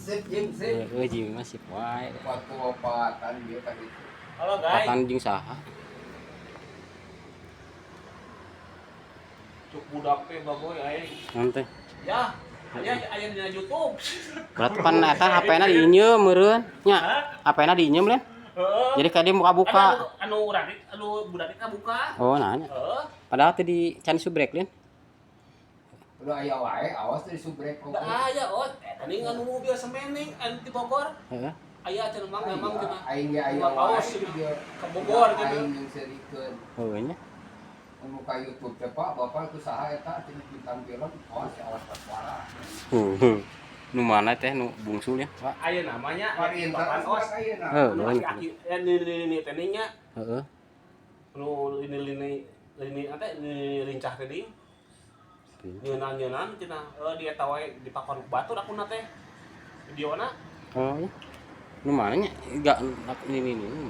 Sip Jim, sip. Jim masih wae. Waktu opatan dia kan itu. Halo guys. Patan jeung saha? Cuk budak teh baboy aing. Naon teh? Ya, aya di YouTube. Berarti pan eta HP-na diinyeum meureun nya. Hah? HP-na diinyeum len. Heeh. Jadi ka dia buka-buka. Anu uradit, anu budak teh kabuka. Oh, nanya. Heeh. Padahal teh di can subrek len. Udah aya wae, awas teh subrek kok. Da aya tadi anu mobil semening anu di Bogor. Heeh. Aya cenah mang memang cenah. Aing ge aya Bang wae Aos dia ke Bogor gitu. aing yang serikeun. Heueuh nya. Anu ka YouTube teh Pak, Bapak ku saha eta cenah bintang film, awas awas suara. Nu mana teh nu bungsu nya, Pak? Aya namanya Perintah Papan Os. os ayeuna. Heuh, Aki ini teninya heeh. nu lini ate lincah teh di. Nyeunaan cenah di eta wae di pakon batur aku teh. Videona Oh, ya. Nu mana nya? Enggak ini.